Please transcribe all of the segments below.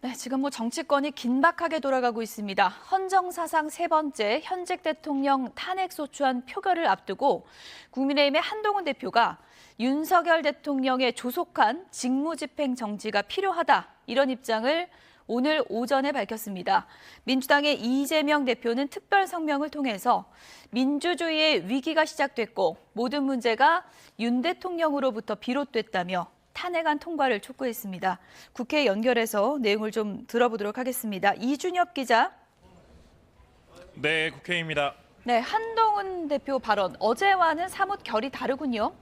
네, 지금 정치권이 긴박하게 돌아가고 있습니다. 헌정사상 세 번째 현직 대통령 탄핵소추안 표결을 앞두고 국민의힘의 한동훈 대표가 윤석열 대통령의 조속한 직무집행 정지가 필요하다, 이런 입장을 오늘 오전에 밝혔습니다. 민주당의 이재명 대표는 특별 성명을 통해서 민주주의의 위기가 시작됐고 모든 문제가 윤 대통령으로부터 비롯됐다며 탄핵안 통과를 촉구했습니다. 국회에 연결해서 내용을 좀 들어보도록 하겠습니다. 이준엽 기자. 네, 국회입니다. 네, 한동훈 대표 발언 어제와는 사뭇 결이 다르군요.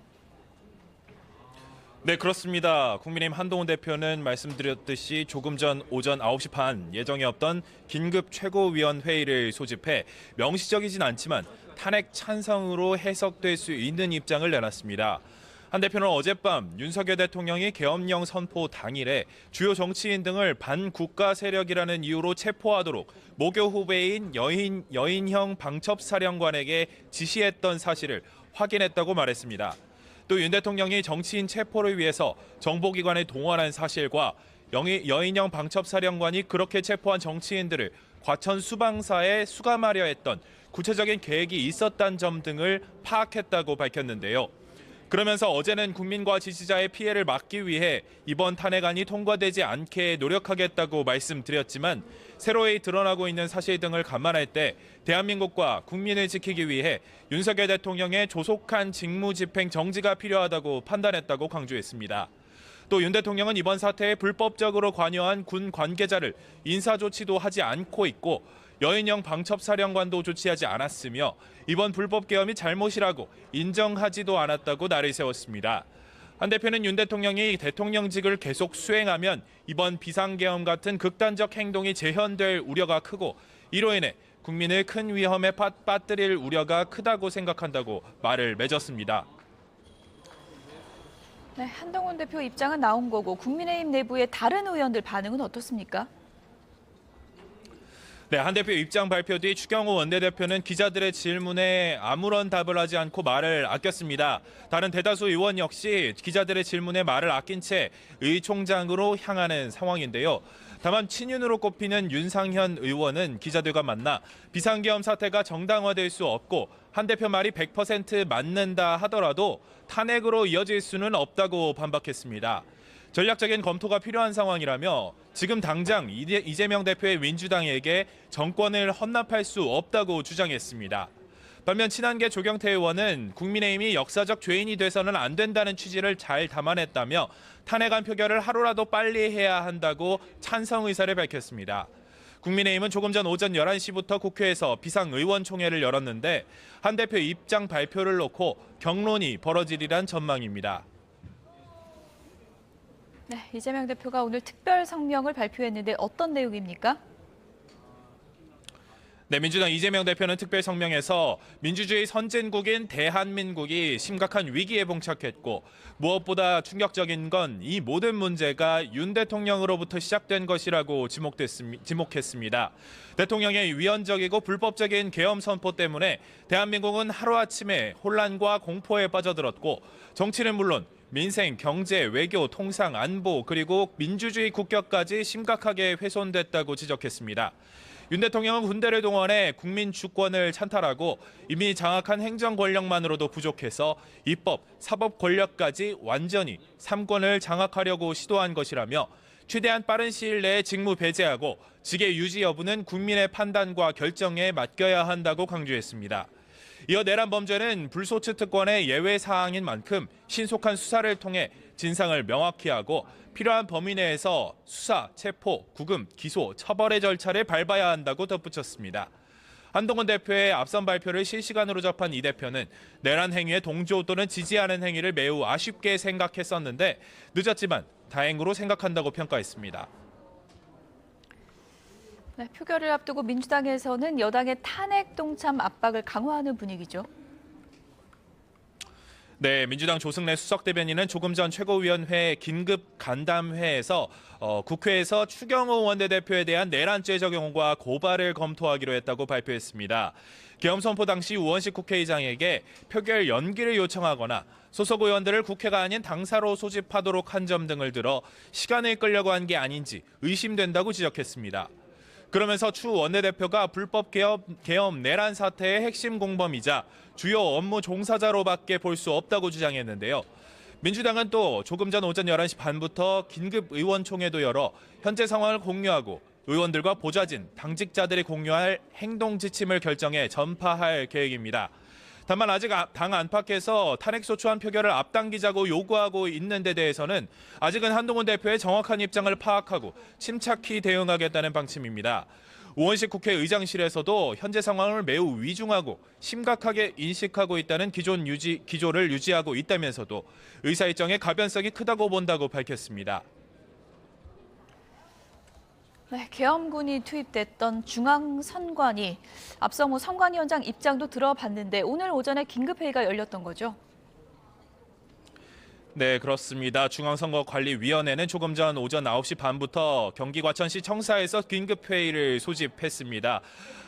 네, 그렇습니다. 국민의힘 한동훈 대표는 말씀드렸듯이 조금 전 오전 9시 반 예정에 없던 긴급 최고위원회의를 소집해 명시적이진 않지만 탄핵 찬성으로 해석될 수 있는 입장을 내놨습니다. 한 대표는 어젯밤 윤석열 대통령이 계엄령 선포 당일에 주요 정치인 등을 반국가 세력이라는 이유로 체포하도록 모교 후배인 여인형 방첩사령관에게 지시했던 사실을 확인했다고 말했습니다. 또 윤 대통령이 정치인 체포를 위해서 정보기관을 동원한 사실과 여인형 방첩사령관이 그렇게 체포한 정치인들을 과천 수방사에 수감하려 했던 구체적인 계획이 있었다는 점 등을 파악했다고 밝혔는데요. 그러면서 어제는 국민과 지지자의 피해를 막기 위해 이번 탄핵안이 통과되지 않게 노력하겠다고 말씀드렸지만 새로이 드러나고 있는 사실 등을 감안할 때 대한민국과 국민을 지키기 위해 윤석열 대통령의 조속한 직무집행 정지가 필요하다고 판단했다고 강조했습니다. 또 윤 대통령은 이번 사태에 불법적으로 관여한 군 관계자를 인사조치도 하지 않고 있고 여인형 방첩사령관도 조치하지 않았으며 이번 불법 계엄이 잘못이라고 인정하지도 않았다고 날을 세웠습니다. 한 대표는 윤 대통령이 대통령직을 계속 수행하면 이번 비상계엄 같은 극단적 행동이 재현될 우려가 크고 이로 인해 국민을 큰 위험에 빠뜨릴 우려가 크다고 생각한다고 말을 맺었습니다. 네, 한동훈 대표 입장은 나온 거고 국민의힘 내부의 다른 의원들 반응은 어떻습니까? 네, 한 대표 입장 발표 뒤 추경호 원내대표는 기자들의 질문에 아무런 답을 하지 않고 말을 아꼈습니다. 다른 대다수 의원 역시 기자들의 질문에 말을 아낀 채 의총장으로 향하는 상황인데요. 다만 친윤으로 꼽히는 윤상현 의원은 기자들과 만나 비상계엄 사태가 정당화될 수 없고 한 대표 말이 100% 맞는다 하더라도 탄핵으로 이어질 수는 없다고 반박했습니다. 전략적인 검토가 필요한 상황이라며 지금 당장 이재명 대표의 민주당에게 정권을 헌납할 수 없다고 주장했습니다. 반면 친한계 조경태 의원은 국민의힘이 역사적 죄인이 돼서는 안 된다는 취지를 잘 담아냈다며 탄핵안 표결을 하루라도 빨리 해야 한다고 찬성 의사를 밝혔습니다. 국민의힘은 조금 전 오전 11시부터 국회에서 비상의원총회를 열었는데 한 대표 입장 발표를 놓고 격론이 벌어지리란 전망입니다. 네, 이재명 대표가 오늘 특별 성명을 발표했는데 어떤 내용입니까? 네, 민주당 이재명 대표는 특별 성명에서 민주주의 선진국인 대한민국이 심각한 위기에 봉착했고 무엇보다 충격적인 건 이 모든 문제가 윤 대통령으로부터 시작된 것이라고 지목했습니다. 대통령의 위헌적이고 불법적인 계엄 선포 때문에 대한민국은 하루아침에 혼란과 공포에 빠져들었고 정치는 물론 민생, 경제, 외교, 통상, 안보 그리고 민주주의 국격까지 심각하게 훼손됐다고 지적했습니다. 윤 대통령은 군대를 동원해 국민 주권을 찬탈하고 이미 장악한 행정 권력만으로도 부족해서 입법, 사법 권력까지 완전히 삼권을 장악하려고 시도한 것이라며 최대한 빠른 시일 내에 직무 배제하고 직의 유지 여부는 국민의 판단과 결정에 맡겨야 한다고 강조했습니다. 이어 내란 범죄는 불소추 특권의 예외 사항인 만큼 신속한 수사를 통해 진상을 명확히 하고 필요한 범위 내에서 수사, 체포, 구금, 기소, 처벌의 절차를 밟아야 한다고 덧붙였습니다. 한동훈 대표의 앞선 발표를 실시간으로 접한 이 대표는 내란 행위에 동조 또는 지지하는 행위를 매우 아쉽게 생각했었는데 늦었지만 다행으로 생각한다고 평가했습니다. 네, 표결을 앞두고 민주당에서는 여당의 탄핵 동참 압박을 강화하는 분위기죠. 네, 민주당 조승래 수석대변인은 조금 전 최고위원회 긴급 간담회에서 국회에서 추경호 원내대표에 대한 내란죄 적용과 고발을 검토하기로 했다고 발표했습니다. 계엄 선포 당시 우원식 국회의장에게 표결 연기를 요청하거나 소속 의원들을 국회가 아닌 당사로 소집하도록 한 점 등을 들어 시간을 끌려고 한 게 아닌지 의심된다고 지적했습니다. 그러면서 추 원내대표가 불법 계엄 내란 사태의 핵심 공범이자 주요 업무 종사자로밖에 볼 수 없다고 주장했는데요. 민주당은 또 조금 전 오전 11시 반부터 긴급 의원총회도 열어 현재 상황을 공유하고 의원들과 보좌진, 당직자들이 공유할 행동 지침을 결정해 전파할 계획입니다. 다만 아직 당 안팎에서 탄핵소추안 표결을 앞당기자고 요구하고 있는 데 대해서는 아직은 한동훈 대표의 정확한 입장을 파악하고 침착히 대응하겠다는 방침입니다. 우원식 국회의장실에서도 현재 상황을 매우 위중하고 심각하게 인식하고 있다는 기조를 유지하고 있다면서도 의사 일정의 가변성이 크다고 본다고 밝혔습니다. 네, 계엄군이 투입됐던 중앙선관위, 앞서 선관위원장 입장도 들어봤는데 오늘 오전에 긴급회의가 열렸던 거죠? 네, 그렇습니다. 중앙선거관리위원회는 조금 전 오전 9시 반부터 경기 과천시 청사에서 긴급회의를 소집했습니다.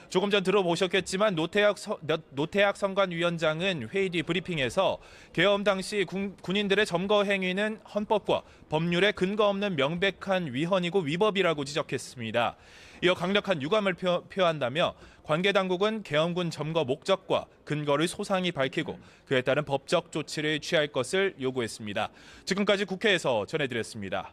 조금 전 들어보셨겠지만 노태학 선관위원장은 회의 뒤 브리핑에서 계엄 당시 군인들의 점거 행위는 헌법과 법률에 근거 없는 명백한 위헌이고 위법이라고 지적했습니다. 이어 강력한 유감을 표한다며 관계 당국은 계엄군 점거 목적과 근거를 소상히 밝히고 그에 따른 법적 조치를 취할 것을 요구했습니다. 지금까지 국회에서 전해드렸습니다.